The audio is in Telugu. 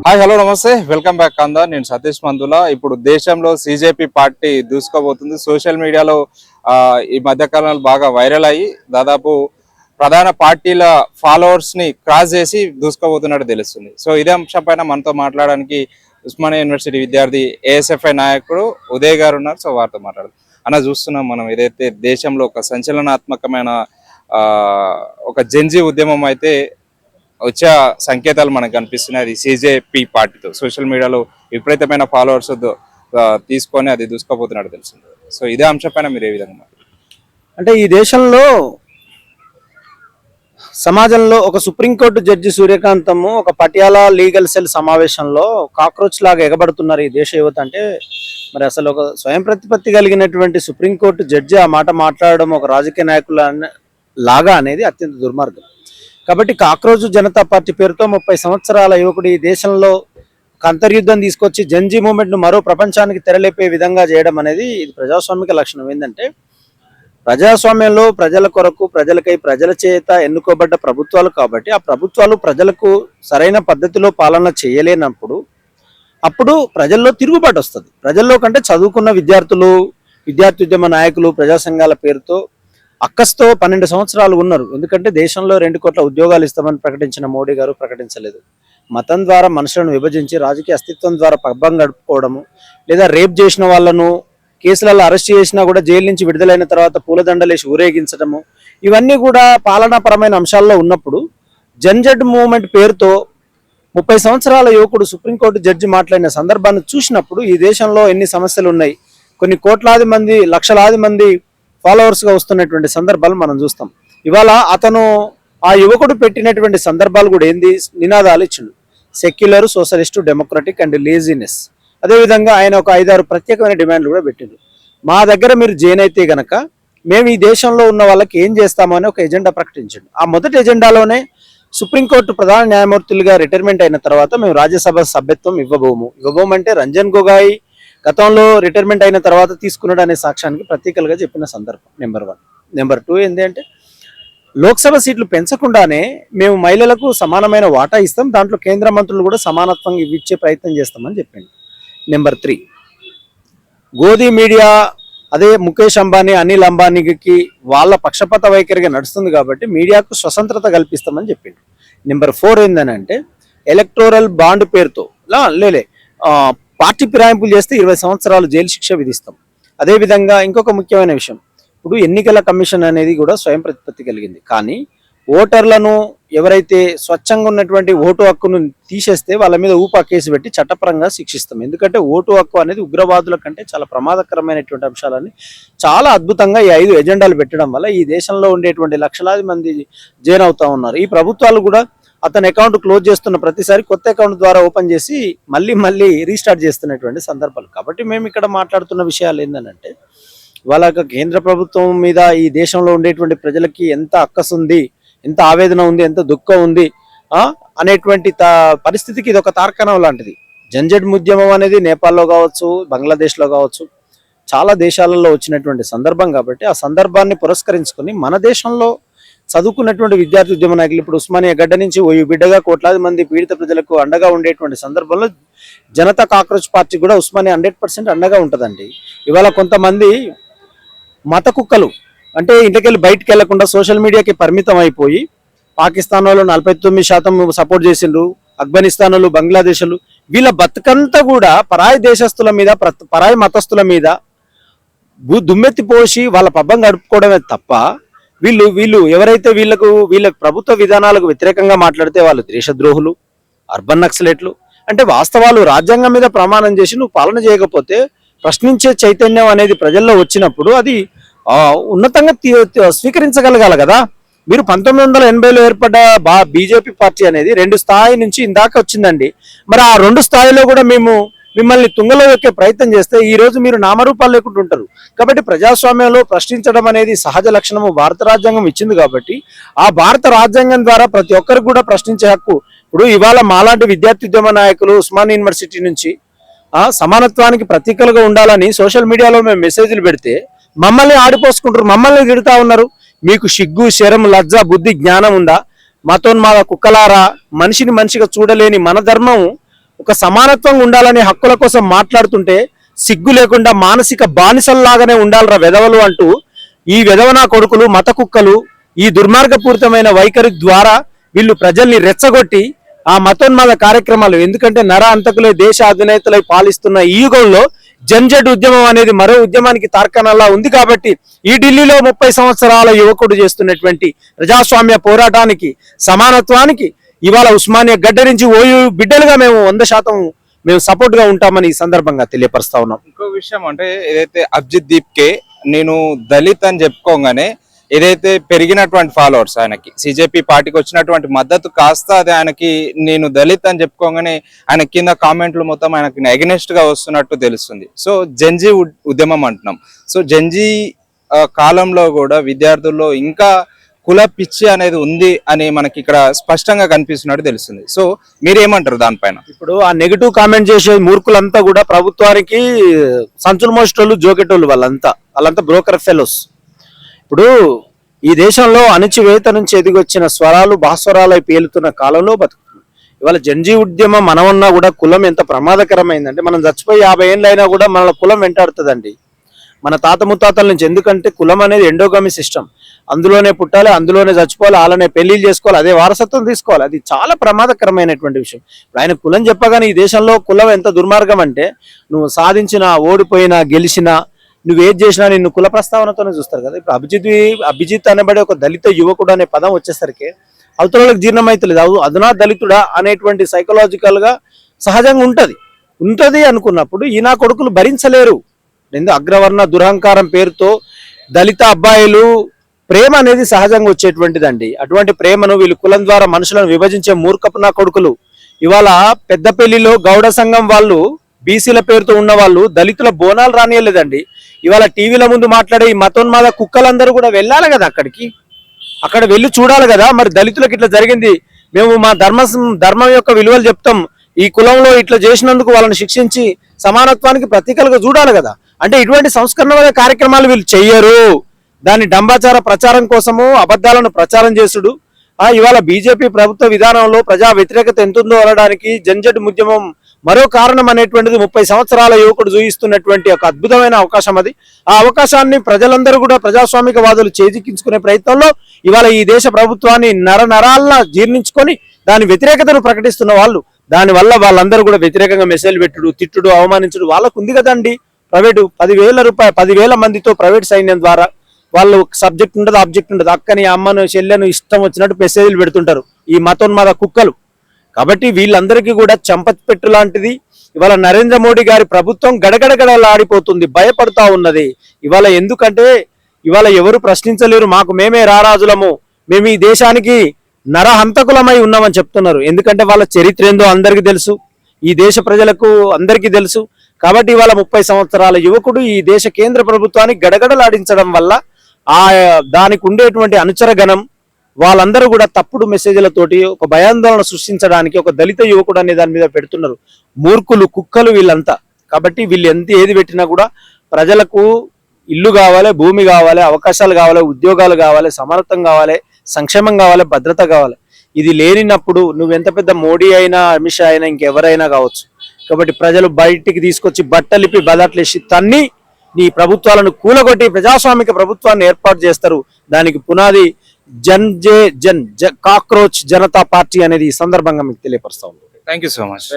హాయ్ హలో నమస్తే వెల్కమ్ బ్యాక్ కందా నేను సతీష్ మందుల. ఇప్పుడు దేశంలో సిజేపీ పార్టీ దూసుకోబోతుంది. సోషల్ మీడియాలో ఈ మధ్యకాలంలో బాగా వైరల్ అయ్యి దాదాపు ప్రధాన పార్టీల ఫాలోవర్స్ ని క్రాస్ చేసి దూసుకోబోతున్నట్టు తెలుస్తుంది. సో ఇదే అంశం పైన మనతో మాట్లాడడానికి ఉస్మానియా యూనివర్సిటీ విద్యార్థి ఏఎస్ఎఫ్ఐ నాయకుడు ఉదయ్ గారు ఉన్నారు. సో వారితో మాట్లాడదాం. అన్న, చూస్తున్నాం మనం ఏదైతే దేశంలో ఒక సంచలనాత్మకమైన ఒక జెన్జీ ఉద్యమం అయితే వచ్చే సంకేతాలు మనకు కనిపిస్తున్నాయి. అది సిజేపీ పార్టీతో సోషల్ మీడియాలో విపరీతమైన ఫాలోవర్స్ తీసుకొని అది దూసుకోబోతున్నట్టు తెలిసింది. సో ఇదే అంశం పైన మీరు ఏ విధంగా అంటే ఈ దేశంలో సమాజంలో ఒక సుప్రీంకోర్టు జడ్జి సూర్యకాంతము ఒక పటియాలా లీగల్ సెల్ సమావేశంలో కాక్రోచ్ లాగా ఎగబడుతున్నారు ఈ దేశ యువత. అంటే మరి అసలు ఒక స్వయం ప్రతిపత్తి కలిగినటువంటి సుప్రీంకోర్టు జడ్జి ఆ మాట మాట్లాడడం ఒక రాజకీయ నాయకుల లాగా అనేది అత్యంత దుర్మార్గం. కాబట్టి కాక్రోచ్ జనతా పార్టీ పేరుతో 30 సంవత్సరాల యువకుడు ఈ దేశంలో ఒక అంతర్యుద్ధం తీసుకొచ్చి జంజీ మూమెంట్ను మరో ప్రపంచానికి తెరలేపే విధంగా చేయడం అనేది ఇది ప్రజాస్వామిక లక్షణం. ఏంటంటే ప్రజాస్వామ్యంలో ప్రజల కొరకు, ప్రజలకై, ప్రజల చేత ఎన్నుకోబడ్డ ప్రభుత్వాలు కాబట్టి ఆ ప్రభుత్వాలు ప్రజలకు సరైన పద్ధతిలో పాలన చేయలేనప్పుడు అప్పుడు ప్రజల్లో తిరుగుబాటు వస్తుంది. ప్రజల్లో కంటే చదువుకున్న విద్యార్థులు, విద్యార్థి ఉద్యమ నాయకులు, ప్రజా సంఘాల పేరుతో అక్కస్తో 12 సంవత్సరాలు ఉన్నారు. ఎందుకంటే దేశంలో 2 కోట్ల ఉద్యోగాలు ఇస్తామని ప్రకటించిన మోడీ గారు ప్రకటించలేదు. మతం ద్వారా మనుషులను విభజించి రాజకీయ అస్తిత్వం ద్వారా పబ్బం గడుపుకోవడము, లేదా రేప్ చేసిన వాళ్ళను కేసులలో అరెస్ట్ చేసినా కూడా జైలు నుంచి విడుదలైన తర్వాత పూలదండలేసి ఊరేగించడము, ఇవన్నీ కూడా పాలనాపరమైన అంశాల్లో ఉన్నప్పుడు జన్జడ్ మూవ్మెంట్ పేరుతో 30 సంవత్సరాల యువకుడు సుప్రీంకోర్టు జడ్జి మాట్లాడిన సందర్భాన్ని చూసినప్పుడు ఈ దేశంలో ఎన్ని సమస్యలు ఉన్నాయి, కొన్ని కోట్లాది మంది, లక్షలాది మంది ఫాలోవర్స్గా వస్తున్నటువంటి సందర్భాలు మనం చూస్తాం. ఇవాళ అతను ఆ యువకుడు పెట్టినటువంటి సందర్భాలు కూడా ఏంది, నినాదాలు ఇచ్చిండు: secular, socialist, democratic and laziness. అదేవిధంగా ఆయన ఒక 5-6 ప్రత్యేకమైన డిమాండ్లు కూడా పెట్టిండు. మా దగ్గర మీరు జైన్ అయితే గనక మేము ఈ దేశంలో ఉన్న వాళ్ళకి ఏం చేస్తామని ఒక ఎజెండా ప్రకటించండి. ఆ మొదటి ఎజెండాలోనే సుప్రీంకోర్టు ప్రధాన న్యాయమూర్తులుగా రిటైర్మెంట్ అయిన తర్వాత మేము రాజ్యసభ సభ్యత్వం ఇవ్వబోము అంటే రంజన్ గొగాయ్ గతంలో రిటైర్మెంట్ అయిన తర్వాత తీసుకున్నాడు అనే సాక్ష్యానికి ప్రతీకలుగా చెప్పిన సందర్భం నెంబర్ 1. నెంబర్ 2 ఏంటి అంటే లోక్సభ సీట్లు పెంచకుండానే మేము మహిళలకు సమానమైన వాటా ఇస్తాం, దాంట్లో కేంద్ర మంత్రులు కూడా సమానత్వంగా ఇచ్చే ప్రయత్నం చేస్తామని చెప్పింది. నెంబర్ 3, గోధీ మీడియా అదే ముఖేష్ అంబానీ, అనిల్ అంబానీకి వాళ్ళ పక్షపాత వైఖరిగా నడుస్తుంది కాబట్టి మీడియాకు స్వతంత్రత కల్పిస్తామని చెప్పింది. నెంబర్ 4 ఏంటంటే ఎలక్టోరల్ బాండ్ పేరుతో పార్టీ ఫిరాయింపులు చేస్తే 20 సంవత్సరాలు జైలు శిక్ష విధిస్తాం. అదేవిధంగా ఇంకొక ముఖ్యమైన విషయం, ఇప్పుడు ఎన్నికల కమిషన్ అనేది కూడా స్వయం ప్రతిపత్తి కలిగింది, కానీ ఓటర్లను ఎవరైతే స్వచ్ఛంగా ఉన్నటువంటి ఓటు హక్కును తీసేస్తే వాళ్ళ మీద ఊపా కేసు పెట్టి చట్టపరంగా శిక్షిస్తాం. ఎందుకంటే ఓటు హక్కు అనేది ఉగ్రవాదుల కంటే చాలా ప్రమాదకరమైనటువంటి అంశాలని చాలా అద్భుతంగా ఈ 5 ఎజెండాలు పెట్టడం వల్ల ఈ దేశంలో ఉండేటువంటి లక్షలాది మంది జైన్ అవుతా ఉన్నారు. ఈ ప్రభుత్వాలు కూడా అతని అకౌంట్ క్లోజ్ చేస్తున్న ప్రతిసారి కొత్త అకౌంట్ ద్వారా ఓపెన్ చేసి మళ్ళీ రీస్టార్ట్ చేస్తున్నటువంటి సందర్భాలు. కాబట్టి మేము ఇక్కడ మాట్లాడుతున్న విషయాలు ఏంటంటే వాళ్ళ కేంద్ర ప్రభుత్వం మీద ఈ దేశంలో ఉండేటువంటి ప్రజలకి ఎంత అక్కసు ఉంది, ఎంత ఆవేదన ఉంది, ఎంత దుఃఖం ఉంది అనేటువంటి పరిస్థితికి ఇది ఒక తార్కాణం లాంటిది. జంజడ్ ఉద్యమం అనేది నేపాల్లో కావచ్చు, బంగ్లాదేశ్లో కావచ్చు, చాలా దేశాలలో వచ్చినటువంటి సందర్భం. కాబట్టి ఆ సందర్భాన్ని పురస్కరించుకొని మన దేశంలో చదువుకున్నటువంటి విద్యార్థి ఉద్యమ నాయకులు ఇప్పుడు ఉస్మానియా గడ్డ నుంచి ఓ బిడ్డగా కోట్లాది మంది పీడిత ప్రజలకు అండగా ఉండేటువంటి సందర్భంలో జనతా కాక్రోచ్ పార్టీ కూడా ఉస్మానియా 100% అండగా ఉంటుందండి. ఇవాళ కొంతమంది మత కుక్కలు అంటే ఇంటికెళ్ళి బయటకు వెళ్లకుండా సోషల్ మీడియాకి పరిమితం అయిపోయి పాకిస్తాన్ వాళ్ళు 49% సపోర్ట్ చేసిండ్రు, ఆఫ్ఘనిస్తాన్ వాళ్ళు, బంగ్లాదేశ్ వాళ్ళు, వీళ్ళ బతుకంతా కూడా పరాయి దేశస్తుల మీద, పరాయి మతస్థుల మీద దుమ్మెత్తి పోసి వాళ్ళ పబ్బం గడుపుకోవడమే తప్ప వీళ్ళు ఎవరైతే వీళ్ళ ప్రభుత్వ విధానాలకు వ్యతిరేకంగా మాట్లాడితే వాళ్ళు దేశద్రోహులు, అర్బన్ నక్సలెట్లు. అంటే వాస్తవాలు రాజ్యాంగం మీద ప్రమాణం చేసి నువ్వు పాలన చేయకపోతే ప్రశ్నించే చైతన్యం అనేది ప్రజల్లో వచ్చినప్పుడు అది ఉన్నతంగా స్వీకరించగలగాలి కదా. మీరు 1980లో ఏర్పడ్డ బీజేపీ పార్టీ అనేది 2 స్థాయి నుంచి ఇందాక వచ్చిందండి. మరి ఆ 2 స్థాయిలో కూడా మేము మిమ్మల్ని తుంగలో ఎక్కే ప్రయత్నం చేస్తే ఈ రోజు మీరు నామరూపాలు లేకుండా ఉంటారు. కాబట్టి ప్రజాస్వామ్యంలో ప్రశ్నించడం అనేది సహజ లక్షణము భారత రాజ్యాంగం ఇచ్చింది. కాబట్టి ఆ భారత రాజ్యాంగం ద్వారా ప్రతి ఒక్కరికి కూడా ప్రశ్నించే హక్కు. ఇప్పుడు ఇవాళ మాలాంటి విద్యార్థి ఉద్యమ నాయకులు ఉస్మానియా యూనివర్సిటీ నుంచి సమానత్వానికి ప్రతీకలుగా ఉండాలని సోషల్ మీడియాలో మేము మెసేజ్లు పెడితే మమ్మల్ని ఆడిపోసుకుంటారు, మమ్మల్ని తిడుతూ ఉన్నారు. మీకు సిగ్గు, శరం, లజ్జ, బుద్ధి, జ్ఞానం ఉందా? మతోన్మాద కుక్కలారా, మనిషిని మనిషిగా చూడలేని మన ధర్మం ఒక సమానత్వం ఉండాలనే హక్కుల కోసం మాట్లాడుతుంటే సిగ్గు లేకుండా మానసిక బానిసల్లాగానే ఉండాలిరా వెధవలు అంటూ ఈ వెధవనా కొడుకులు మత కుక్కలు ఈ దుర్మార్గపూరితమైన వైఖరి ద్వారా వీళ్ళు ప్రజల్ని రెచ్చగొట్టి ఆ మతోన్మాద కార్యక్రమాలు, ఎందుకంటే నర అంతకులే దేశ అధినేతలై పాలిస్తున్న ఈ యుగంలో జన్జెడ్ ఉద్యమం అనేది మరో ఉద్యమానికి తార్కాణంలా ఉంది కాబట్టి ఈ ఢిల్లీలో 30 సంవత్సరాల యువకుడు చేస్తున్నటువంటి ప్రజాస్వామ్య పోరాటానికి, సమానత్వానికి ఇవాళ ఉస్మానియా గడ్డ నుంచి ఓయూ బిడ్డలుగా మేము 100% మేము సపోర్ట్ గా ఉంటామని ఈ సందర్భంగా తెలియపరుస్తా ఉన్నాం. ఇంకో విషయం అంటే ఏదైతే అభిజిత్ దీప్ కే నేను దళిత్ అని చెప్పుకోగానే ఏదైతే పెరిగినటువంటి ఫాలోవర్స్ ఆయనకి సిజేపీ పార్టీకి వచ్చినటువంటి మద్దతు కాస్త అది ఆయనకి నేను దళిత్ అని చెప్పుకోగానే ఆయన కింద కామెంట్లు మొత్తం ఆయనకి అగెనిస్ట్ గా వస్తున్నట్టు తెలుస్తుంది. సో జెన్జీ ఉద్యమం అంటున్నాం. సో జెన్జీ కాలంలో కూడా విద్యార్థుల్లో ఇంకా కుల పిచ్చి అనేది ఉంది అని మనకి ఇక్కడ స్పష్టంగా కనిపిస్తున్నట్టు తెలుస్తుంది. సో మీరేమంటారు దానిపైన? ఇప్పుడు ఆ నెగిటివ్ కామెంట్ చేసే మూర్ఖులంతా కూడా ప్రభుత్వానికి సంచులు మోసేటోళ్ళు, జోకెటోళ్ళు, వాళ్ళంతా బ్రోకర్ ఫెలోస్. ఇప్పుడు ఈ దేశంలో అణచివేత నుంచి ఎదిగొచ్చిన స్వరాలు భాస్వరాలై పేలుతున్న కాలంలో బతుకుతుంది. ఇవాళ జన్జీ ఉద్యమం మనమన్నా కూడా కులం ఎంత ప్రమాదకరమైందంటే, మనం చచ్చిపోయి 50 ఏళ్ళు అయినా కూడా మన కులం వెంటాడుతుందండి మన తాత ముత్తాతల నుంచి. ఎందుకంటే కులం అనేది ఎండోగమి సిస్టమ్, అందులోనే పుట్టాలి, అందులోనే చచ్చిపోవాలి, అలానే పెళ్లిళ్ళు చేసుకోవాలి, అదే వారసత్వం తీసుకోవాలి. అది చాలా ప్రమాదకరమైనటువంటి విషయం. ఇప్పుడు ఆయన కులం చెప్పగానే ఈ దేశంలో కులం ఎంత దుర్మార్గం అంటే, నువ్వు సాధించినా, ఓడిపోయినా, గెలిచినా, నువ్వు ఏది చేసినా నిన్ను కుల ప్రస్తావనతోనే చూస్తారు కదా. ఇప్పుడు అభిజిత్ అనబడే ఒక దళిత యువకుడు అనే పదం వచ్చేసరికి అవతలకు జీర్ణమైతలేదు. అదునా దళితుడా అనేటువంటి సైకలాజికల్ గా సహజంగా ఉంటది అనుకున్నప్పుడు ఈ నా కొడుకులు భరించలేరు. అగ్రవర్ణ దురహంకారం పేరుతో దళిత అబ్బాయిలు ప్రేమ అనేది సహజంగా వచ్చేటువంటిదండి. అటువంటి ప్రేమను వీళ్ళు కులం ద్వారా మనుషులను విభజించే మూర్ఖపు నా కొడుకులు. ఇవాళ పెద్దపల్లిలో గౌడ సంఘం వాళ్ళు, బీసీల పేరుతో ఉన్న వాళ్ళు దళితుల బోనాలు రానియలేదండి. ఇవాళ టీవీల ముందు మాట్లాడే ఈ మతోన్మాద కుక్కలందరూ కూడా వెళ్ళాలి కదా అక్కడ వెళ్ళి చూడాలి కదా. మరి దళితులకు ఇట్లా జరిగింది, మేము మా ధర్మం యొక్క విలువలు చెప్తాం, ఈ కులంలో ఇట్లా చేసినందుకు వాళ్ళని శిక్షించి సమానత్వానికి ప్రతీకలుగా చూడాలి కదా. అంటే ఇటువంటి సంస్కరణమైన కార్యక్రమాలు వీళ్ళు చెయ్యరు. దాని డంబాచార ప్రచారం కోసము అబద్ధాలను ప్రచారం చేసుడు. ఇవాళ బీజేపీ ప్రభుత్వ విధానంలో ప్రజా వ్యతిరేకత ఎంతుందో అనడానికి జన్జెడ్ ఉద్యమం మరో కారణం అనేటువంటిది 30 సంవత్సరాల యువకుడు చూయిస్తున్నటువంటి ఒక అద్భుతమైన అవకాశం అది. ఆ అవకాశాన్ని ప్రజలందరూ కూడా ప్రజాస్వామిక వాదులు చేజిక్కించుకునే ప్రయత్నంలో ఇవాళ ఈ దేశ ప్రభుత్వాన్ని నరాలన జీర్ణించుకొని దాని వ్యతిరేకతను ప్రకటిస్తున్న వాళ్ళు, దానివల్ల వాళ్ళందరూ కూడా వ్యతిరేకంగా మెసేజ్ పెట్టుడు, తిట్టుడు, అవమానించుడు వాళ్ళకు ఉంది కదండి. ప్రైవేటు 10,000 మందితో ప్రైవేట్ సైన్యం ద్వారా వాళ్ళు సబ్జెక్ట్ ఉండదు, ఆబ్జెక్ట్ ఉండదు, అక్కని, అమ్మను, చెల్లెను ఇష్టం వచ్చినట్టు మెసేజ్లు పెడుతుంటారు ఈ మతోన్మాద కుక్కలు. కాబట్టి వీళ్ళందరికీ కూడా చెంపపెట్టు లాంటిది ఇవాళ నరేంద్ర మోడీ గారి ప్రభుత్వం గడగడగడలాడిపోతుంది, భయపడతా ఉన్నది. ఇవాళ ఎందుకంటే ఇవాళ ఎవరు ప్రశ్నించలేరు, మాకు మేమే రారాజులము, మేము ఈ దేశానికి నరహంతకులమై ఉన్నామని చెప్తున్నారు. ఎందుకంటే వాళ్ళ చరిత్ర ఏందో అందరికీ తెలుసు, ఈ దేశ ప్రజలకు అందరికీ తెలుసు. కాబట్టి ఇవాళ 30 సంవత్సరాల యువకుడు ఈ దేశ కేంద్ర ప్రభుత్వాన్ని గడగడలాడించడం వల్ల దానికి ఉండేటువంటి అనుచర గణం వాళ్ళందరూ కూడా తప్పుడు మెసేజ్లతోటి ఒక భయాందోళన సృష్టించడానికి ఒక దళిత యువకుడు అనే దాని మీద పెడుతున్నారు. మూర్ఖులు, కుక్కలు వీళ్ళంతా. కాబట్టి వీళ్ళు ఏది పెట్టినా కూడా ప్రజలకు ఇల్లు కావాలి, భూమి కావాలి, అవకాశాలు కావాలి, ఉద్యోగాలు కావాలి, సమానత్వం కావాలి, సంక్షేమం కావాలి, భద్రత కావాలి. ఇది లేనినప్పుడు నువ్వెంత పెద్ద మోడీ అయినా, అమిత్ షా అయినా, ఇంకెవరైనా కావచ్చు. కాబట్టి ప్రజలు బయటికి తీసుకొచ్చి బట్టలిప్పి బదట్లేసి తన్ని నీ ప్రభుత్వాలను కూలగొట్టి ప్రజాస్వామిక ప్రభుత్వాన్ని ఏర్పాటు చేస్తారు. దానికి పునాది కాక్రోచ్ జనతా పార్టీ అనేది ఈ సందర్భంగా మీకు తెలియపరుస్తా ఉన్నాను. Thank you so much.